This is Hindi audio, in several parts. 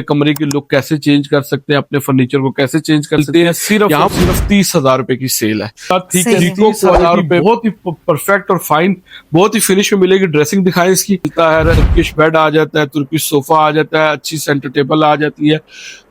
कमरे की लुक कैसे चेंज कर सकते हैं, अपने फर्नीचर को कैसे चेंज कर सकते हैं। सिर्फ 30,000 रुपए की सेल है। ठीक है, 30,000 रुपए बहुत ही परफेक्ट और फाइन, बहुत ही फिनिश में मिलेगी। ड्रेसिंग दिखाएं इसकी, तुर्किश बेड आ जाता है, तुर्किश सोफा आ जाता है, अच्छी सेंटर टेबल आ जाती है।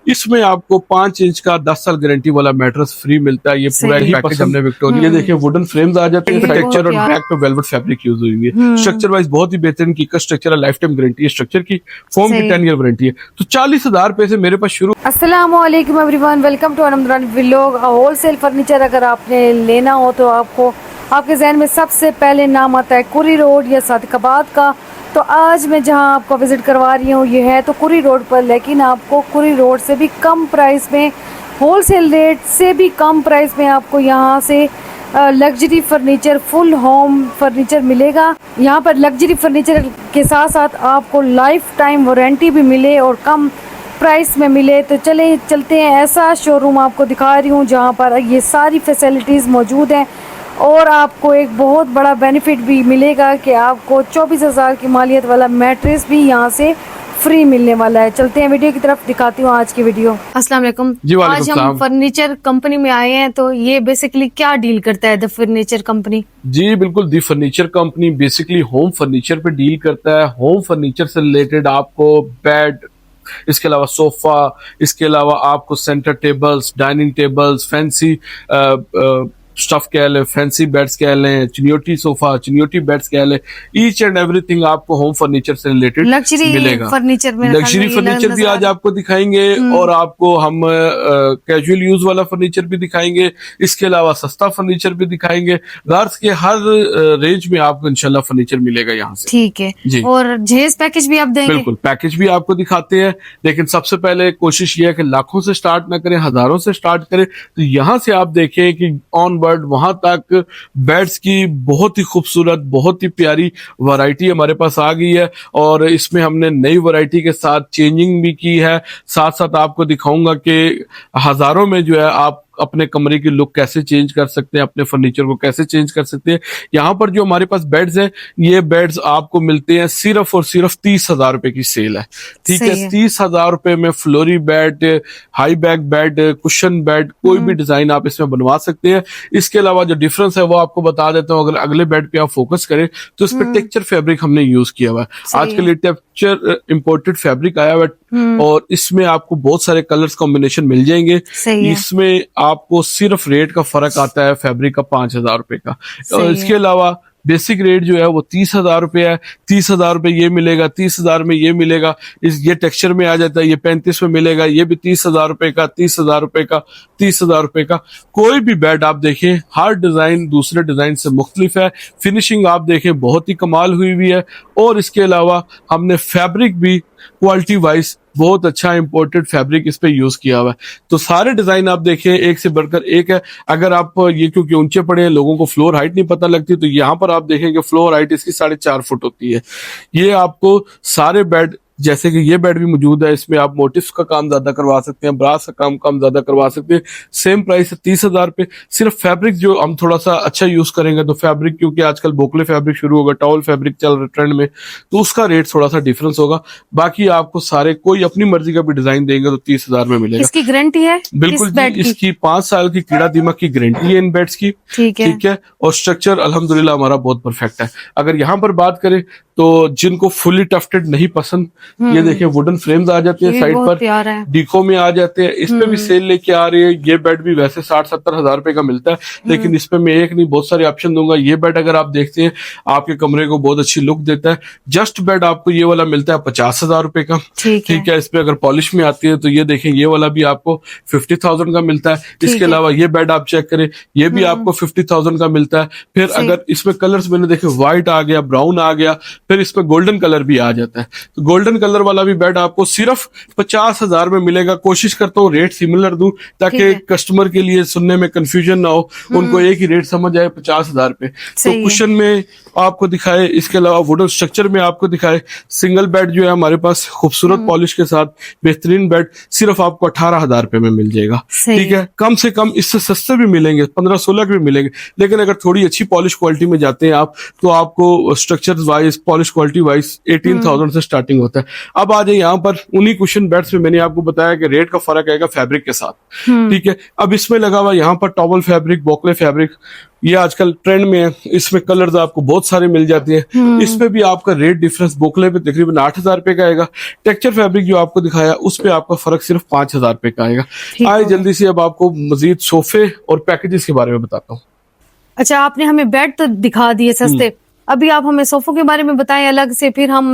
इसमें आपको 5 इंच का 10 साल गारंटी वाला मैट्रेस फ्री मिलता है। ये पूरा ही पैकेज हमने विक्टोरिया देखिए, वुडन फ्रेम्स आ जाते हैं, टेक्सचर और बैक पे वेलवेट फैब्रिक यूज हुई है। स्ट्रक्चर वाइज बहुत ही बेहतरीन की स्ट्रक्चर है, लाइफ टाइम गारंटी है स्ट्रक्चर की, फोम की 10 ईयर वारंटी है। तो 40,000 रुपए से मेरे पास शुरू। अस्सलाम वालेकुम एवरीवन, वेलकम टू अनमरान व्लॉग। होलसेल फर्नीचर अगर आपने लेना हो तो आपको आपके जहन में सबसे पहले नाम आता है कुरी रोड या सादिकाबाद का। तो आज मैं जहां आपको विज़िट करवा रही हूं ये है तो कुरी रोड पर, लेकिन आपको कुरी रोड से भी कम प्राइस में, होलसेल रेट से भी कम प्राइस में आपको यहां से luxury furniture, full home furniture मिलेगा। यहाँ पर लग्जरी फर्नीचर के साथ साथ आपको लाइफ टाइम वारंटी भी मिले और कम प्राइस में मिले। तो चलते हैं, ऐसा शोरूम आपको दिखा रही हूँ जहाँ पर ये सारी फैसिलिटीज़ मौजूद हैं और आपको एक बहुत बड़ा बेनिफिट भी मिलेगा कि आपको 24,000 की मालियत वाला मैट्रेस भी यहाँ से फ्री मिलने वाला है। चलते हैं वीडियो की तरफ, दिखाती हूँ आज की वीडियो। अस्सलाम वालेकुम। आज हम फर्नीचर कंपनी में आए हैं, तो ये बेसिकली क्या डील करता है द फर्नीचर कंपनी? जी बिल्कुल, the furniture company basically home furniture पे डील करता है। होम फर्नीचर से रिलेटेड आपको बेड, इसके अलावा सोफा, इसके अलावा आपको centre tables, dining tables, fancy stuff कह लें, फैंसी बेड्स कह लें, चिनियोटी सोफा, चिनियोटी बेड्स कह लें, ईच एंड एवरीथिंग आपको होम फर्नीचर से रिलेटेड मिलेगा। फर्नीचर में लग्जरी फर्नीचर भी आज आपको दिखाएंगे और आपको हम कैजुअल यूज वाला फर्नीचर भी दिखाएंगे। इसके अलावा सस्ता फर्नीचर भी दिखाएंगे। गार्स के हर रेंज में आपको इंशाल्लाह फर्नीचर मिलेगा यहाँ से। ठीक है जी। और जहेज पैकेज भी आप देंगे? बिल्कुल, पैकेज भी आपको दिखाते हैं, लेकिन सबसे पहले कोशिश ये है कि लाखों से स्टार्ट ना करें, हजारों से स्टार्ट करें। तो यहाँ से आप देखें कि ऑन वहां तक बेड्स की बहुत ही खूबसूरत, बहुत ही प्यारी वैरायटी हमारे पास आ गई है और इसमें हमने नई वैरायटी के साथ चेंजिंग भी की है। साथ साथ आपको दिखाऊंगा कि हजारों में जो है आप अपने कमरे की लुक कैसे चेंज कर सकते हैं, अपने फर्नीचर को कैसे चेंज कर सकते हैं। यहाँ पर जो हमारे पास बेड्स हैं, ये बेड्स आपको मिलते हैं सिर्फ और सिर्फ 30,000 रुपए की सेल है। ठीक है, 30,000 रुपए में फ्लोरी bed, high back bed, cushion bed, कोई भी डिजाइन आप इसमें बनवा सकते हैं। इसके अलावा जो डिफरेंस है वो आपको बता देता हूँ। अगर अगले बेड पे आप फोकस करें तो इस पर टेक्सचर फैब्रिक हमने यूज किया हुआ है। आजकल ये टेक्सचर इंपोर्टेड फैब्रिक आया हुआ है और इसमें आपको बहुत सारे कलर्स कॉम्बिनेशन मिल जाएंगे। इसमें आपको सिर्फ रेट का फर्क आता है फैब्रिक का 5,000 रुपए का। और इसके अलावा बेसिक रेट जो है वो 30,000 रुपए है। 30,000 रुपए ये मिलेगा, 30,000 में ये मिलेगा, ये टेक्सचर में आ जाता है, ये 35 में मिलेगा, ये भी 30,000 रुपए का, 30,000 रुपए का, 30,000 रुपए का। कोई भी बेड आप देखें, हर डिजाइन दूसरे डिजाइन से मुख्तलिफ है। फिनिशिंग आप देखें बहुत ही कमाल हुई हुई है और इसके अलावा हमने फैब्रिक भी क्वालिटी वाइज बहुत अच्छा इंपोर्टेड फैब्रिक इस पे यूज किया हुआ है। तो सारे डिजाइन आप देखें एक से बढ़कर एक है। अगर आप ये क्योंकि ऊंचे पड़े हैं, लोगों को फ्लोर हाइट नहीं पता लगती, तो यहाँ पर आप देखेंगे फ्लोर हाइट इसकी 4.5 फुट होती है। ये आपको सारे बेड, जैसे कि ये बेड भी मौजूद है, इसमें आप मोटिफ्स का काम ज्यादा करवा सकते हैं, ब्रास का काम कम ज्यादा करवा सकते हैं। सेम प्राइस है 30,000 पे। सिर्फ फैब्रिक जो हम थोड़ा सा अच्छा यूज करेंगे, तो फैब्रिक क्योंकि आजकल बोकले फैब्रिक शुरू होगा, टॉवल फैब्रिक चल रहा ट्रेंड में, तो उसका रेट थोड़ा सा डिफरेंस होगा। बाकी आपको सारे कोई अपनी मर्जी का भी डिजाइन देंगे तो 30,000 में मिलेगा। इसकी गारंटी है? बिल्कुल जी, इसकी 5 साल की कीड़ा दीमक की गारंटी है इन बेड्स की। ठीक है, और स्ट्रक्चर अल्हम्दुलिल्लाह हमारा बहुत परफेक्ट है। अगर यहाँ पर बात करें तो जिनको फुली टफ्टेड नहीं पसंद, ये देखिए वुडन फ्रेम्स आ जाते हैं साइड पर, डीको में आ जाते हैं। इस पे भी सेल लेके आ रही है। ये बेड भी वैसे 60-70 हजार रुपए का मिलता है, लेकिन इस पे मैं एक नहीं बहुत सारे ऑप्शन दूंगा। ये बेड अगर आप देखते हैं, आपके कमरे को बहुत अच्छी लुक देता है। जस्ट बेड आपको ये वाला मिलता है 50,000 रुपए का। ठीक है, इस पे अगर पॉलिश में आती है तो ये देखें, ये वाला भी आपको 50,000 का मिलता है। इसके अलावा ये बेड आप चेक करें, ये भी आपको 50,000 का मिलता है। फिर अगर इसमें कलर्स मैंने देखे, व्हाइट आ गया, ब्राउन आ गया, फिर इसमें गोल्डन कलर भी आ जाता है। तो गोल्डन कलर वाला भी बेड आपको सिर्फ 50,000 में मिलेगा। कोशिश करता हूँ रेट सिमिलर दूं ताकि कस्टमर के लिए सुनने में कंफ्यूजन ना हो, उनको एक ही रेट समझ आए 50,000 पे। तो कुशन में आपको दिखाए, इसके अलावा वुडन स्ट्रक्चर में आपको दिखाए। सिंगल बेड जो है हमारे पास खूबसूरत पॉलिश के साथ बेहतरीन बेड सिर्फ आपको 18,000 रुपए में मिल जाएगा। ठीक है, कम से कम इससे सस्ते भी मिलेंगे, 15-16 के भी मिलेंगे, लेकिन अगर थोड़ी अच्छी पॉलिश क्वालिटी में जाते हैं आप तो आपको structure wise, polish quality wise 18,000 से स्टार्टिंग होता है। अब आ जाए यहाँ पर उन्हीं कुशन बेड्स में मैंने आपको बताया कि रेट का फर्क आएगा फैब्रिक के साथ। ठीक है, अब इसमें लगा हुआ यहाँ पर टॉवल फैब्रिक, बोकले फैब्रिक, ये आजकल ट्रेंड में है। इसमें कलर्स आपको बहुत सारे मिल जाते हैं। इसमें भी आपका रेट डिफरेंस बोकले पे तकरीबन 8,000 रुपए का आएगा। टेक्सचर फैब्रिक जो आपको दिखाया उस पे आपका फर्क सिर्फ 5,000 रुपए का आएगा। आए जल्दी से अब आपको मजीद सोफे और पैकेजेस के बारे में बताता हूँ। अच्छा, आपने हमें बेड तो दिखा दिए सस्ते, अभी आप हमें सोफों के बारे में बताएं अलग से, फिर हम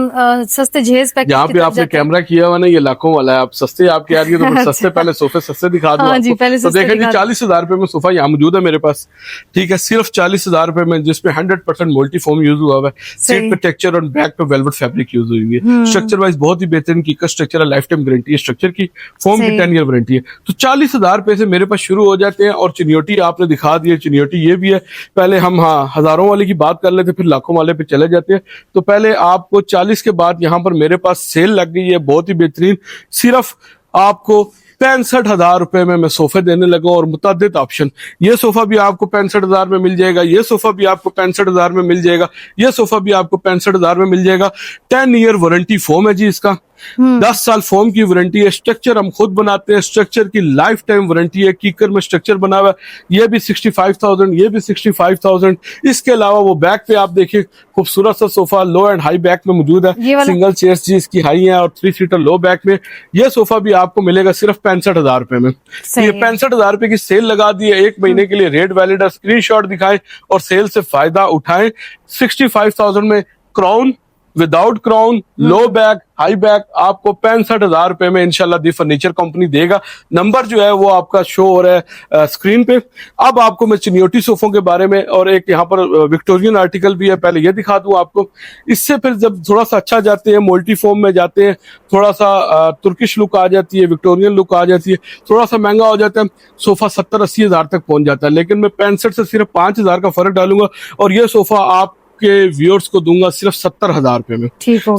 सस्ते जहेज पैकेज यहाँ पे आपने कैमरा किया हुआ ना, ये लाखों वाला है। आप सस्ते आप कह रही है तो फिर सस्ते पहले सोफे सस्ते दिखा दो। हाँ जी, पहले तो देखें जी 40,000 रुपए में सोफा यहाँ मौजूद है मेरे पास। ठीक है, सिर्फ 40,000 रुपए में, जिसपे 100% मल्टी फोम यूज हुआ हुआ है। सीट पे टेक्सचर और बैक पे वेलवेट फैब्रिक यूज हुई है। स्ट्रक्चर वाइज बहुत ही बेहतरीन की स्ट्रक्चर है, लाइफ टाइम गारंटी है स्ट्रक्चर की, फोम की 10 ईयर वारंटी है। तो 40,000 रुपए से मेरे पास शुरू हो जाते हैं। और चिनियोटी आपने दिखा दी है, चिनियोटी ये भी है। पहले हम हजारों वाले की बात कर लेते, फिर लाखों वाले पे चले जाते। तो पहले आपको 40 के बाद यहां पर मेरे पास सेल लग गई है बहुत ही बेहतरीन। सिर्फ आपको 65,000 रुपए में मैं सोफे देने लगा और मुतअद्दिद ऑप्शन। ये सोफा भी आपको 65,000 में मिल जाएगा, ये सोफा भी आपको 65,000 में मिल जाएगा, ये सोफा भी आपको 65,000 में मिल जाएगा। 10 ईयर वारंटी फोम है जी इसका, 10 साल फोम की वारंटी है। स्ट्रक्चर हम खुद बनाते हैं, स्ट्रक्चर की लाइफ टाइम वारंटी है। कीकर में स्ट्रक्चर बना हुआ है, ये भी 65,000, ये भी 65,000। इसके अलावा वो बैक पे आप देखिए खूबसूरत सा sofa low and high back में मौजूद है। सिंगल चेयर्स जी इसकी हाई है और 3 सीटर लो बैक में। ये सोफा भी आपको मिलेगा सिर्फ 65,000 रुपए में। ये 65,000 रुपए की सेल लगा दी है, 1 महीने के लिए रेट वैलिड है। स्क्रीनशॉट दिखाएं और सेल से फायदा उठाएं। 65,000 में crown, without crown, low back, high back आपको 65,000 रुपए में इंशाल्लाह दी फर्नीचर कंपनी देगा। नंबर जो है वो आपका शो हो रहा है स्क्रीन पे। अब आपको मैं चिनियोटी सोफों के बारे में और एक यहाँ पर विक्टोरियन आर्टिकल भी है, पहले ये दिखा दूं आपको। इससे फिर जब थोड़ा सा अच्छा जाते हैं, मल्टी फोम में जाते हैं, थोड़ा सा तुर्किश लुक आ जाती है, विक्टोरियन लुक आ जाती है, थोड़ा सा महंगा हो जाता है, सोफा 70-80 हजार तक पहुंच जाता है। लेकिन मैं 65 से सिर्फ 5,000 का फर्क डालूंगा और ये सोफा आप के व्यूअर्स को दूंगा सिर्फ 70,000 रुपए में।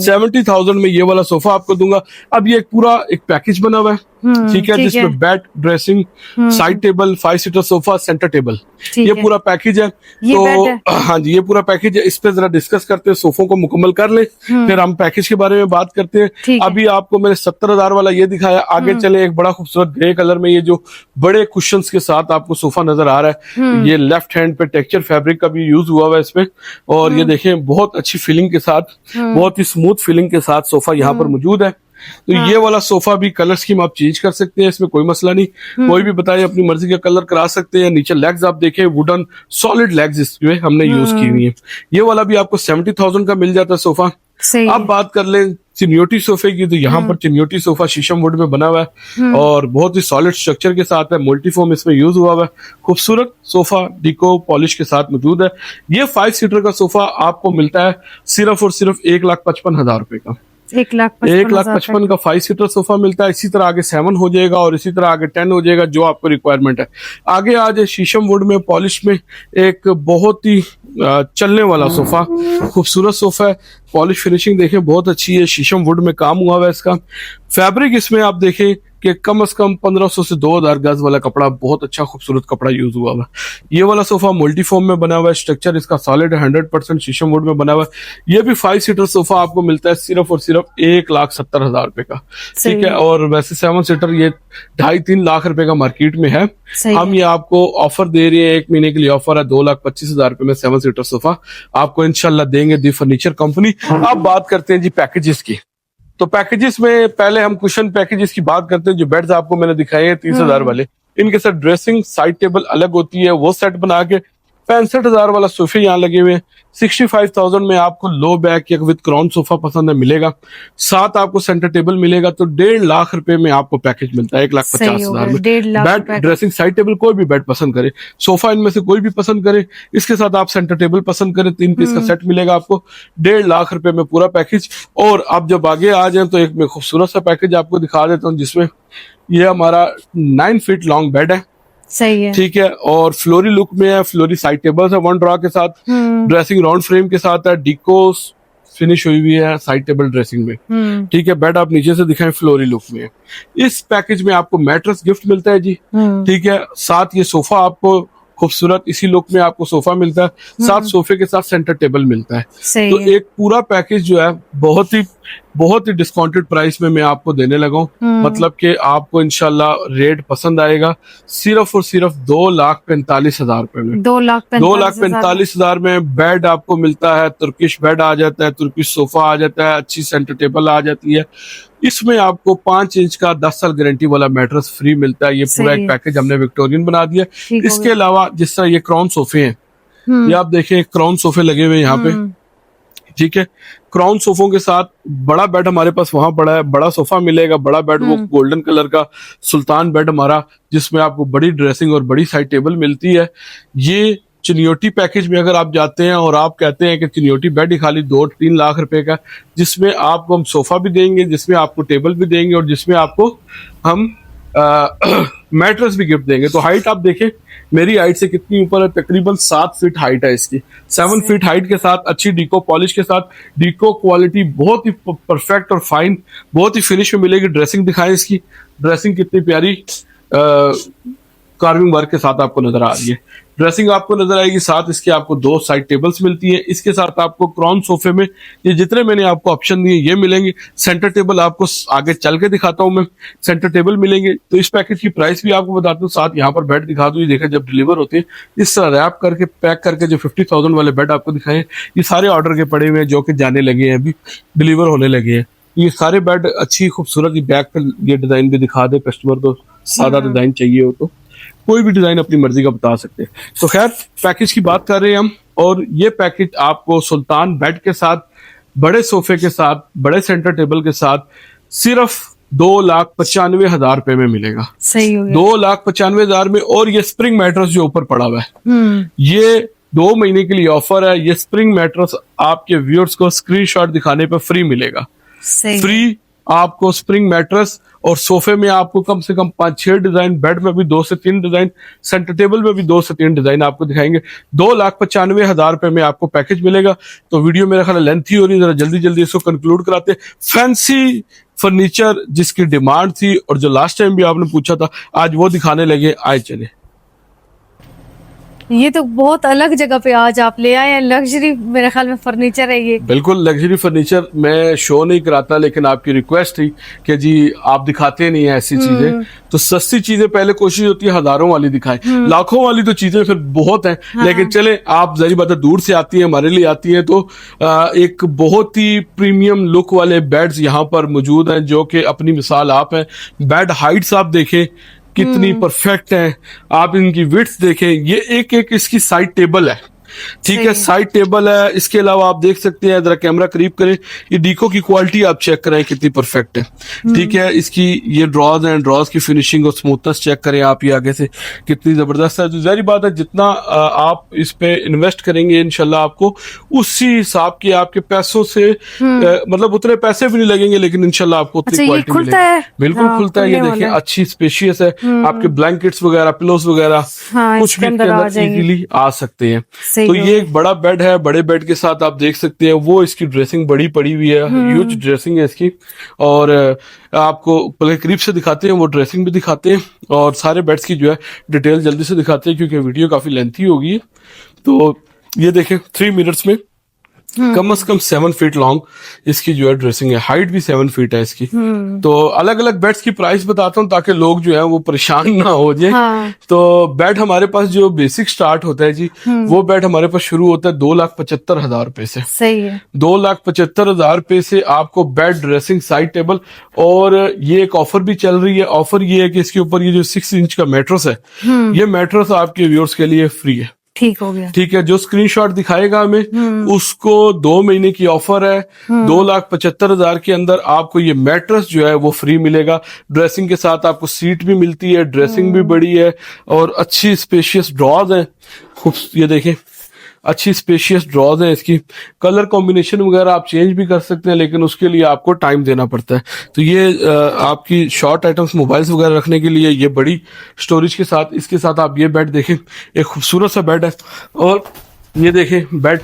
70,000 में ये वाला सोफा आपको दूंगा। अब ये पूरा एक पैकेज बना हुआ है, ठीक है, जिसमें bed, dressing, side table, 5 seater sofa, centre table, ये पूरा पैकेज है। तो हाँ जी, ये पूरा पैकेज है। इस पे जरा डिस्कस करते हैं, सोफों को मुकम्मल कर ले, फिर हम पैकेज के बारे में बात करते हैं। अभी आपको मैंने 70,000 वाला ये दिखाया, आगे चले एक बड़ा खूबसूरत ग्रे कलर में ये जो बड़े कुशंस के साथ आपको सोफा नजर आ रहा है। ये लेफ्ट हैंड पे टेक्सचर फैब्रिक का भी यूज हुआ हुआ है इसमें। और ये देखें बहुत अच्छी फीलिंग के साथ, बहुत ही स्मूथ फीलिंग के साथ सोफा यहाँ पर मौजूद है। तो ये वाला सोफा भी कलर स्कीम आप चेंज कर सकते हैं, इसमें कोई मसला नहीं। कोई भी बताए अपनी मर्जी का कलर करा सकते हैं। नीचे लेग्स आप देखें, वुडन सॉलिड लेग्स इसमें हमने यूज की हुई है। ये वाला भी आपको 70,000 का मिल जाता है सोफा। अब बात कर लें चिनियोटी सोफे की, तो यहाँ पर चिनियोटी सोफा शीशम वुड में बना हुआ है और बहुत ही सॉलिड स्ट्रक्चर के साथ है। मल्टीफॉर्म इसमें यूज हुआ हुआ है। खूबसूरत सोफा डिको पॉलिश के साथ मौजूद है। ये 5 सीटर का सोफा आपको मिलता है सिर्फ और सिर्फ 1,55,000 रुपए का। 1,55,000 का 5 सीटर सोफा मिलता है। इसी तरह आगे 7 हो जाएगा और इसी तरह आगे 10 हो जाएगा, जो आपको रिक्वायरमेंट है। आगे आज शीशम वुड में पॉलिश में एक बहुत ही चलने वाला सोफा, खूबसूरत सोफा है। पॉलिश फिनिशिंग देखें बहुत अच्छी है, शीशम वुड में काम हुआ हुआ है इसका। फैब्रिक इसमें आप देखें कि कम से कम 1,500 से 2,000 गज वाला कपड़ा, बहुत अच्छा खूबसूरत कपड़ा यूज हुआ हुआ है। ये वाला सोफा मल्टीफॉर्म में बना हुआ है, स्ट्रक्चर इसका सॉलिड है, 100% शीशम वुड में बना हुआ है। ये भी 5 सीटर सोफा आपको मिलता है सिर्फ और सिर्फ 1,70,000 रुपए का, ठीक है। और वैसे 7 सीटर ये 2.5-3 लाख रुपए का मार्केट में है। हम ये आपको ऑफर दे रहे हैं, 1 महीने के लिए ऑफर है, 2,25,000 रुपए में 7 सीटर सोफा आपको इंशाल्लाह देंगे दी फर्नीचर कंपनी। अब बात करते हैं जी पैकेजेस की। तो पैकेजेस में पहले हम कुशन पैकेजेस की बात करते हैं। जो बेड्स आपको मैंने दिखाए हैं 30,000 वाले, इनके साथ ड्रेसिंग, साइड टेबल अलग होती है, वो सेट बना के 65,000 वाला सोफे यहाँ लगे हुए हैं। 65,000 में आपको लो बैक या विद क्राउन सोफा पसंद है मिलेगा, साथ आपको सेंटर टेबल मिलेगा। तो 1.5 लाख रुपए में आपको पैकेज मिलता है, 1,50,000 में। बेड, ड्रेसिंग, साइड टेबल, कोई भी बेड पसंद करे, सोफा इनमें से कोई भी पसंद करे, इसके साथ आप सेंटर टेबल पसंद करें, 3 पीस का सेट मिलेगा आपको 1.5 लाख रुपए में पूरा पैकेज। और अब जब आगे आ जाए तो एक मैं खूबसूरत सा पैकेज आपको दिखा देता हूँ, जिसमें ये हमारा 9 फीट लॉन्ग बेड है, सही है, ठीक है। और फ्लोरी लुक में है, फ्लोरी साइड टेबल है 1 ड्रॉ के साथ, ड्रेसिंग राउंड फ्रेम के साथ है, डिकोस फिनिश हुई हुई है साइड टेबल ड्रेसिंग में, ठीक है। बेड आप नीचे से दिखाएं फ्लोरी लुक में है। इस पैकेज में आपको मैट्रेस गिफ्ट मिलता है जी, ठीक है। साथ ये सोफा आपको खूबसूरत इसी लुक में आपको सोफा मिलता है, साथ सोफे के साथ सेंटर टेबल मिलता है। सही तो है। एक पूरा पैकेज जो है बहुत ही डिस्काउंटेड प्राइस में मैं आपको देने लगा हूँ। मतलब कि आपको इंशाल्लाह रेट पसंद आएगा। सिर्फ और सिर्फ 2,45,000 रुपए में, 2,45,000 में बेड आपको मिलता है। तुर्किश बेड आ जाता है, तुर्किश सोफा आ जाता है, अच्छी सेंटर टेबल आ जाती है। इसमें आपको 5 इंच का 10 साल गारंटी वाला मैट्रेस फ्री मिलता है। ये पूरा सही एक है। पैकेज हमने विक्टोरियन बना दिया। ठीक हो इसके गया। अलावा जिस तरह ये क्राउन सोफे हैं, हम्म, ये आप देखें क्राउन सोफे लगे हुए हैं यहाँ पे, ठीक है। क्राउन सोफों के साथ बड़ा बेड हमारे पास वहां पड़ा है, बड़ा सोफा मिलेगा। बड़ा बेड वो गोल्डन कलर का सुल्तान बेड हमारा, जिसमें आपको बड़ी ड्रेसिंग और बड़ी साइड टेबल मिलती है। ये चिनियोटी पैकेज में अगर आप जाते हैं और आप कहते हैं कि चिनियोटी बेड ही खाली 2-3 लाख रुपए का, जिसमें आपको हम सोफा भी देंगे, जिसमें आपको टेबल भी देंगे और जिसमें आपको हम मैट्रेस भी गिफ्ट देंगे। तो हाइट आप देखें मेरी हाइट से कितनी ऊपर है, तकरीबन 7 फीट हाइट है इसकी। 7 फीट हाइट के साथ अच्छी डीको पॉलिश के साथ, डीको क्वालिटी बहुत ही परफेक्ट और फाइन, बहुत ही फिनिश में मिलेगी। ड्रेसिंग दिखाएं इसकी, ड्रेसिंग कितनी प्यारी कार्विंग वर्क के साथ आपको नजर आ रही है। ड्रेसिंग आपको नजर आएगी, साथ इसके आपको 2 साइड टेबल्स मिलती हैं। इसके साथ आपको क्राउन सोफे में ये जितने मैंने आपको ऑप्शन दिए ये मिलेंगे। सेंटर टेबल आपको आगे चल के दिखाता हूं मैं, सेंटर टेबल मिलेंगे। तो इस पैकेज की प्राइस भी आपको बताता हूँ, साथ यहाँ पर बेड दिखा दूं। ये देखा जब डिलीवर होते हैं इस तरह रैप करके पैक करके, जो 50,000 वाले बेड आपको दिखाए ये सारे ऑर्डर के पड़े हुए हैं, जो कि जाने लगे हैं, अभी डिलीवर होने लगे हैं। ये सारे बेड अच्छी खूबसूरत, बैक पर ये डिजाइन भी दिखा दे कस्टमर को, सादा डिजाइन चाहिए हो तो कोई भी डिजाइन अपनी मर्जी का बता सकते हैं। तो खैर पैकेज की बात कर रहे हैं हम, और ये पैकेज आपको सुल्तान बेड के साथ, बड़े सोफे के साथ, बड़े सेंटर टेबल के साथ सिर्फ 2,95,000 रुपए में मिलेगा। सही हो गया। 2,95,000 में। और ये स्प्रिंग मैट्रेस जो ऊपर पड़ा हुआ है, ये 2 महीने के लिए ऑफर है। ये स्प्रिंग मैट्रेस आपके व्यूअर्स को स्क्रीनशॉट दिखाने पर फ्री मिलेगा। सही। फ्री आपको स्प्रिंग मैट्रेस, और सोफे में आपको कम से कम 5-6 डिजाइन, बेड में भी 2 से 3 डिजाइन, सेंटर टेबल में भी 2 से 3 डिजाइन आपको दिखाएंगे। 2,95,000 रुपए में आपको पैकेज मिलेगा। तो वीडियो मेरा ख्याल लेंथी हो रही है, जरा जल्दी जल्दी इसको कंक्लूड कराते हैं। फैंसी फर्नीचर जिसकी डिमांड थी और जो लास्ट टाइम भी आपने पूछा था, आज वो दिखाने लगे। आए चले। ये तो बहुत अलग जगह पे आज आप ले आए हैं, लग्जरी मेरे ख्याल में फर्नीचर है ये। बिल्कुल लग्जरी फर्नीचर। मैं शो नहीं कराता, लेकिन आपकी रिक्वेस्ट थी कि जी आप दिखाते नहीं है ऐसी चीजें, तो सस्ती चीजें पहले कोशिश होती है हजारों वाली दिखाएं, लाखों वाली तो चीजें फिर बहुत हैं। लेकिन चले, आप जरी बात है दूर से आती है, हमारे लिए आती है, तो एक बहुत ही प्रीमियम लुक वाले बेड्स यहाँ पर मौजूद हैं, जो कि अपनी मिसाल आप हैं। बेड हाइट्स आप देखें कितनी परफेक्ट है, आप इनकी विड्थ देखें। ये एक एक इसकी साइड टेबल है, ठीक है, साइड टेबल है। इसके अलावा आप देख सकते हैं, जरा कैमरा करीब करें, ये डीको की क्वालिटी आप चेक करें कितनी परफेक्ट है, ठीक है। इसकी ये ड्रॉज हैं, ड्रॉज की फिनिशिंग और स्मूथनेस चेक करें आप, ये आगे से कितनी जबरदस्त है। तो जाहिर बात है जितना आप इस पे इन्वेस्ट करेंगे इंशाल्लाह आपको उसी हिसाब के आपके पैसों से मतलब उतने पैसे भी नहीं लगेंगे, लेकिन इंशाल्लाह आपको उतनी क्वालिटी खुलता मिलेगी। है? बिल्कुल हाँ, खुलता है। ये खुलने देखिए वाला है। अच्छी स्पेशियस है, आपके ब्लैंकेट्स वगैरह, पिलोस वगैरह हाँ, कुछ इसके भी अंदर आ जाएंगे। इजीली आ सकते हैं। सही तो हो ये गया। एक बड़ा बेड है, बड़े बेड के साथ आप देख सकते हैं वो इसकी ड्रेसिंग बड़ी पड़ी हुई है, ह्यूज ड्रेसिंग है इसकी। और आपको पहले करीब से दिखाते हैं, वो ड्रेसिंग भी दिखाते हैं और सारे बेड्स की जो है डिटेल जल्दी से दिखाते हैं, क्योंकि वीडियो काफी लेंथी होगी। तो ये देखें 3 मिनट्स में कम से कम 7 फीट लॉन्ग इसकी जो है ड्रेसिंग है, हाइट भी 7 फीट है इसकी। तो अलग अलग बेड्स की प्राइस बताता हूँ ताकि लोग जो है वो परेशान ना हो जाए। हाँ। तो बेड हमारे पास जो बेसिक स्टार्ट होता है जी, वो बेड हमारे पास शुरू होता है 2,75,000 रुपए से। सही है। 2,75,000 रुपए से आपको बेड, ड्रेसिंग, साइड टेबल, और ये एक ऑफर भी चल रही है। ऑफर ये है कि इसके ऊपर ये जो 6 इंच का मैट्रेस है, ये मैट्रेस आपके व्यूअर्स के लिए फ्री है। ठीक हो गया। ठीक है, जो स्क्रीनशॉट दिखाएगा हमें उसको 2 महीने की ऑफर है। 2,75,000 के अंदर आपको ये मैट्रेस जो है वो फ्री मिलेगा। ड्रेसिंग के साथ आपको सीट भी मिलती है, ड्रेसिंग भी बड़ी है और अच्छी स्पेशियस ड्रॉज है। खूब, ये देखें अच्छी स्पेशियस ड्रॉज है। इसकी कलर कॉम्बिनेशन वगैरह आप चेंज भी कर सकते हैं, लेकिन उसके लिए आपको टाइम देना पड़ता है। तो ये आपकी शॉर्ट आइटम्स, मोबाइल्स वगैरह रखने के लिए ये बड़ी स्टोरेज के साथ, इसके साथ आप ये बेड देखें, एक खूबसूरत सा बेड है। और ये देखें बेड,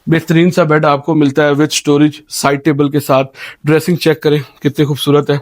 बेहतरीन सा बेड आपको मिलता है विद स्टोरेज, साइड टेबल के साथ। ड्रेसिंग चेक करें कितनी खूबसूरत है।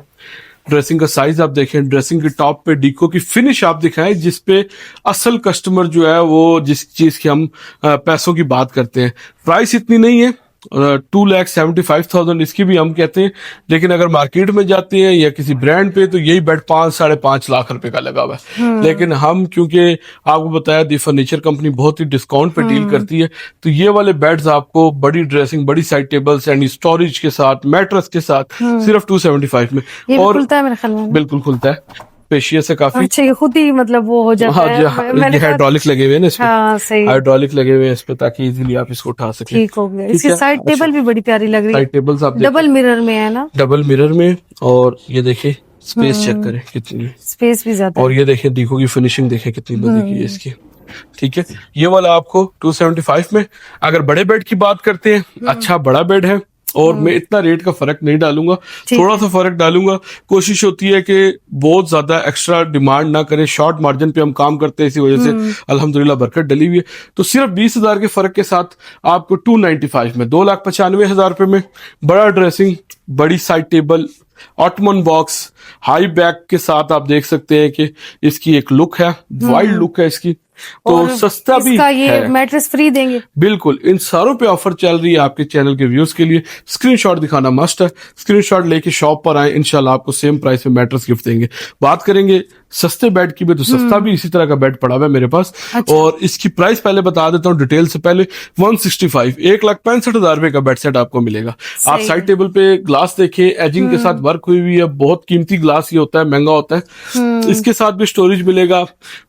ड्रेसिंग का साइज आप देखें, ड्रेसिंग के टॉप पे डीको की फिनिश आप दिखाएं, जिसपे असल कस्टमर जो है वो जिस चीज की हम पैसों की बात करते हैं। प्राइस इतनी नहीं है, 2,75,000 इसकी भी हम कहते हैं, लेकिन अगर मार्केट में जाते हैं या किसी ब्रांड पे तो यही बेड 5-5.5 लाख रुपए का लगा हुआ है। लेकिन हम क्योंकि आपको बताया दी फर्नीचर कंपनी बहुत ही डिस्काउंट पे डील करती है, तो ये वाले बेड्स आपको बड़ी ड्रेसिंग, बड़ी साइड टेबल्स एंड स्टोरेज के साथ, मैट्रेस के साथ सिर्फ 275 में। ये भी और खुलता है मेरे ख्याल में। बिल्कुल खुलता है, पेशियस है काफी। अच्छा, ये खुद ही मतलब वो हो जाता हाँ है। जी, मैंने कहा- हाइड्रोलिक लगे हुए हैं ना इसमें। हाँ सही, हाइड्रोलिक लगे हुए हैं इस पे, ताकि इजीली आप इसको उठा सकें। ठीक हो गया। ठीक इसकी है? साइड अच्छा। टेबल भी बड़ी प्यारी लग रही है, साइड टेबल्स आप डबल मिरर में है ना। डबल मिरर में, और ये देखिए स्पेस चेक करें कितनी है, स्पेस भी ज्यादा और ये देखिए डीको की फिनिशिंग देखें कितनी मजे की है इसकी। ठीक है, ये वाला आपको 275 में। अगर बड़े बेड की बात करते हैं, अच्छा बड़ा बेड है, और मैं इतना रेट का फर्क नहीं डालूंगा, थोड़ा सा फर्क डालूंगा। कोशिश होती है कि बहुत ज्यादा एक्स्ट्रा डिमांड ना करें, शॉर्ट मार्जिन पे हम काम करते हैं, इसी वजह से अल्हम्दुलिल्लाह बरकत डली हुई है। तो सिर्फ 20,000 के फर्क के साथ आपको 295 में, 2,95,000 रुपए में बड़ा ड्रेसिंग, बड़ी side table, ottoman box, high back के साथ आप देख सकते हैं कि इसकी एक लुक है, वाइल्ड लुक है इसकी, तो और सस्ता भी इसका ये है। मैट्रेस फ्री देंगे। बिल्कुल, इन सारों पे ऑफर चल रही है आपके चैनल के व्यूज के लिए। स्क्रीनशॉट दिखाना मस्ट है, स्क्रीनशॉट लेके शॉप पर आए, इंशाल्लाह आपको सेम प्राइस में मैट्रेस गिफ्ट देंगे। बात करेंगे सस्ते बेड की भी, तो सस्ता भी इसी तरह का बेड पड़ा हुआ है मेरे पास। अच्छा। और इसकी प्राइस पहले बता देता हूँ डिटेल से पहले। 165, 1,65,000 रुपए का बेड सेट आपको मिलेगा। आप साइड टेबल पे ग्लास देखें, एजिंग के साथ वर्क हुई हुई है, बहुत कीमती ग्लास ये होता है, महंगा होता है। इसके साथ भी स्टोरेज मिलेगा।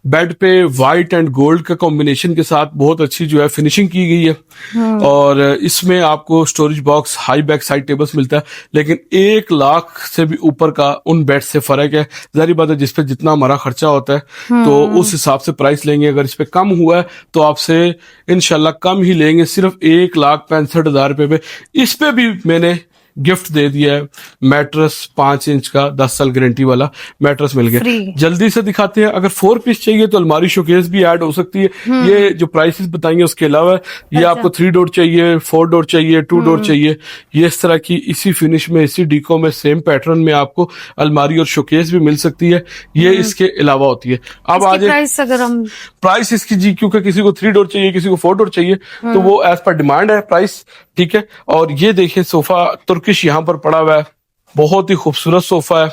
बेड पे व्हाइट एंड गोल्ड का कॉम्बिनेशन के साथ बहुत अच्छी जो है फिनिशिंग की गई है। और इसमें आपको storage box, high back side tables मिलता है, लेकिन 1 लाख से भी ऊपर का उन बेड से फर्क है। जाहिर बात है, जिसपे जितना हमारा खर्चा होता है तो उस हिसाब से प्राइस लेंगे। अगर इस पे कम हुआ है तो आपसे इंशाल्लाह कम ही लेंगे, सिर्फ 1,65,000 रुपए पे। इस पे भी मैंने गिफ्ट दे दिया है मैट्रेस, 5 इंच का 10 साल गारंटी वाला मैट्रेस मिल गया। Free। जल्दी से दिखाते हैं। अगर 4 पीस चाहिए तो अलमारी शोकेस भी ऐड हो सकती है। ये जो प्राइसेस बताएंगे उसके अलावा ये आपको 3 डोर चाहिए, 4 डोर चाहिए, 2 डोर चाहिए, ये इस तरह की इसी फिनिश में, इसी डीको में, सेम पैटर्न में आपको अलमारी और शोकेस भी मिल सकती है। ये इसके अलावा होती है। अब आज प्राइस अगर हम प्राइस इसकी जी, क्योंकि किसी को 3 डोर चाहिए, किसी को 4 डोर चाहिए, तो वो एज पर डिमांड है प्राइस। ठीक है, और ये देखिए सोफा तुर्किश यहाँ पर पड़ा हुआ है, बहुत ही खूबसूरत सोफा है,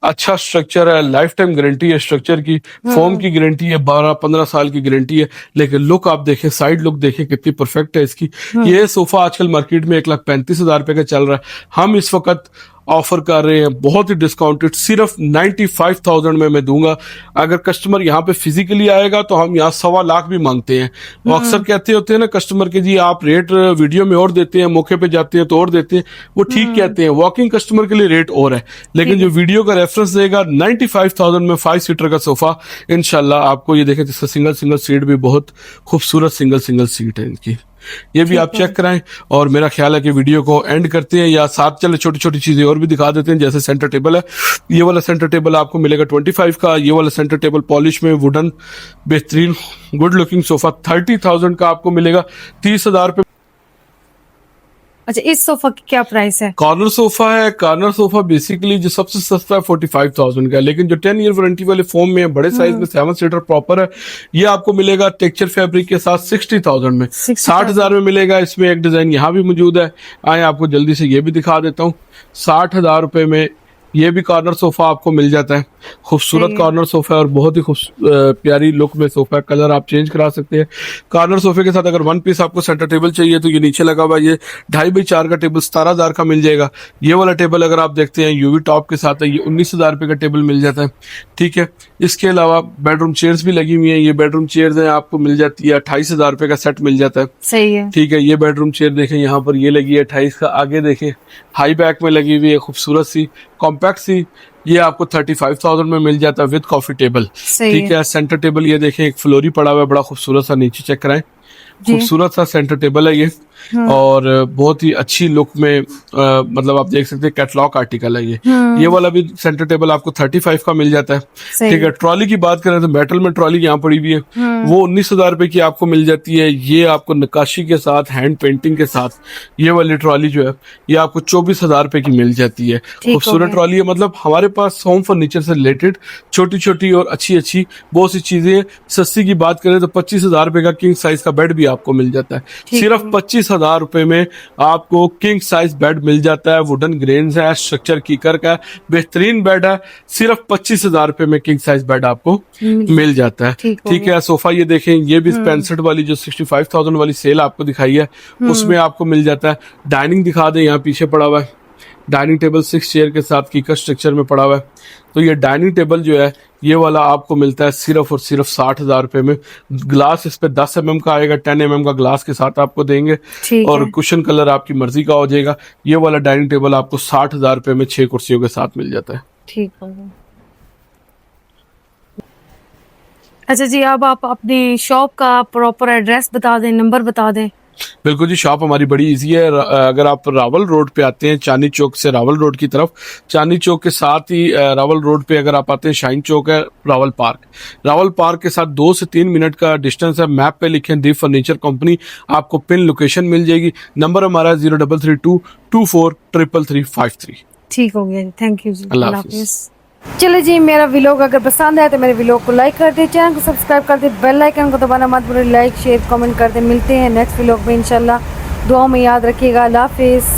अच्छा स्ट्रक्चर है, लाइफ टाइम गारंटी है स्ट्रक्चर की, फोम की गारंटी है, 12-15 साल की गारंटी है। लेकिन लुक आप देखें, साइड लुक देखें कितनी परफेक्ट है इसकी। ये सोफा आजकल मार्केट में 1,35,000 रुपए का चल रहा है। हम इस वक्त ऑफर कर रहे हैं बहुत ही डिस्काउंटेड, सिर्फ 95,000 में मैं दूंगा। अगर कस्टमर यहाँ पे फिजिकली आएगा तो हम यहाँ 1.25 लाख भी मांगते हैं। वो अक्सर कहते होते हैं ना कस्टमर के, जी आप रेट वीडियो में और देते हैं, मौके पे जाते हैं तो और देते हैं। वो ठीक कहते हैं, वॉकिंग कस्टमर के लिए रेट और है, लेकिन जो वीडियो का रेफरेंस देगा 95,000 में 5 सीटर का सोफा इंशाल्लाह आपको। ये देखें, इसका सिंगल सीट भी बहुत खूबसूरत सिंगल सीट है इनकी। ये भी आप चेक कराएं। और मेरा ख्याल है कि वीडियो को एंड करते हैं, या साथ चले छोटी छोटी चीजें और भी दिखा देते हैं। जैसे सेंटर टेबल है, ये वाला सेंटर टेबल आपको मिलेगा 25 का। ये वाला सेंटर टेबल पॉलिश में, वुडन, बेहतरीन गुड लुकिंग सोफा 30,000 का आपको मिलेगा। 30,000 रुपए। अच्छा, इस सोफा की क्या प्राइस है? कॉर्नर सोफा है। कॉर्नर सोफा बेसिकली जो सबसे सस्ता है 45,000 का है, लेकिन जो 10 ईयर वारंटी वाले फोम में है, बड़े साइज में, 7 सीटर प्रॉपर है, ये आपको मिलेगा टेक्सचर फैब्रिक के साथ 60,000 में। 60,000 में मिलेगा। इसमें एक डिजाइन यहाँ भी मौजूद है, आए आपको जल्दी से ये भी दिखा देता हूँ। 60,000 रुपए में ये भी कॉर्नर सोफा आपको मिल जाता है। खूबसूरत कॉर्नर सोफा है और बहुत ही प्यारी लुक में सोफा है। कलर आप चेंज करा सकते हैं। कॉर्नर सोफे के साथ अगर 1 पीस आपको सेंटर टेबल चाहिए तो ये नीचे लगा हुआ ये 2.5x4 का टेबल 17,000 का मिल जाएगा। ये वाला टेबल अगर आप देखते हैं यूवी टॉप के साथ है, ये 19,000 रुपए का टेबल मिल जाता है। ठीक है, इसके अलावा बेडरूम चेयर्स भी लगी हुई हैं। ये बेडरूम चेयर्स हैं, आपको मिल जाती है 28,000 रुपए का सेट मिल जाता है। सही है। ठीक है, ये बेडरूम चेयर देखें, यहाँ पर ये लगी है 28 का। आगे देखें, हाई बैक में लगी हुई है, खूबसूरत सी, कॉम्पैक्ट सी, ये आपको 35,000 में मिल जाता है विद कॉफी टेबल। ठीक है, सेंटर टेबल ये देखें, एक फ्लोरी पड़ा हुआ है, बड़ा खूबसूरत सा, नीचे चेक कराएं, खूबसूरत सा सेंटर टेबल है ये। और बहुत ही अच्छी लुक में मतलब आप देख सकते हैं कैटलॉग आर्टिकल है ये वाला भी सेंटर टेबल आपको 35 का मिल जाता है। सही। ठीक है, ट्रॉली की बात करें तो मेटल में ट्रॉली यहाँ पड़ी हुई है, वो 19,000 रुपए की आपको मिल जाती है। ये आपको नक्काशी के साथ, हैंड पेंटिंग के साथ ये वाली ट्रॉली जो है ये आपको 24,000 रुपए की मिल जाती है। ठीक हो खूबसूरत गया। ट्रॉली है, मतलब हमारे पास होम फर्नीचर से रिलेटेड छोटी छोटी और अच्छी अच्छी बहुत सी चीजें। सस्ती की बात करें तो 25,000 रुपए का किंग साइज का बेड भी आपको मिल जाता है। ठीक सिर्फ 25,000 रुपए में आपको किंग साइज बेड मिल जाता है। वुडन ग्रेन्स है, स्ट्रक्चर कीकर का बेहतरीन बेड है। सिर्फ 25,000 रुपए में किंग साइज बेड आपको मिल जाता है। ठीक हो ठीक है, सोफा ये देखें, ये भी 65 वाली जो 65,000 वाली सेल आपको दिखाई है उसमें आपको मिल जाता है। डाइनिंग दिखा दें, यहाँ पीछे पड़ा हुआ है डाइनिंग टेबल 6 चेयर के साथ कीकर स्ट्रक्चर में पड़ा हुआ है। तो ये डाइनिंग टेबल जो है ये वाला आपको मिलता है सिर्फ और सिर्फ 60,000 रुपए में। ग्लास इस पे 10 mm का आएगा, 10 mm का ग्लास के साथ आपको देंगे ठीक और है। कुशन कलर आपकी मर्जी का हो जाएगा। ये वाला डाइनिंग टेबल आपको 60,000 रुपए में 6 कुर्सियों के साथ मिल जाता है। ठीक हो गया। अच्छा जी, अब आप अपनी शॉप का प्रॉपर एड्रेस बता दें, नंबर बता दें। बिल्कुल जी, शॉप हमारी बड़ी इजी है। अगर आप रावल रोड पे आते हैं, चांदनी चौक से रावल रोड की तरफ, चांदनी चौक के साथ ही रावल रोड पे अगर आप आते हैं शाइन चौक है, रावल पार्क के साथ 2 से 3 मिनट का डिस्टेंस है। मैप पे लिखें दीप फर्नीचर कंपनी, आपको पिन लोकेशन मिल जाएगी। नंबर हमारा है 0332 24 33353। ठीक हो गया जी, थैंक यू जी, अल्लाह अल्लाह हाफिज़। हाफिज़। चलो जी, मेरा व्लॉग अगर पसंद आए तो मेरे व्लॉग को लाइक कर दे, चैनल को सब्सक्राइब कर दे, बेल आइकन को दबाना मत भूलिए, लाइक शेयर कमेंट कर दे। मिलते हैं नेक्स्ट व्लॉग में इंशाल्लाह। दुआ में याद रखिएगा। अल्लाह हाफिज़।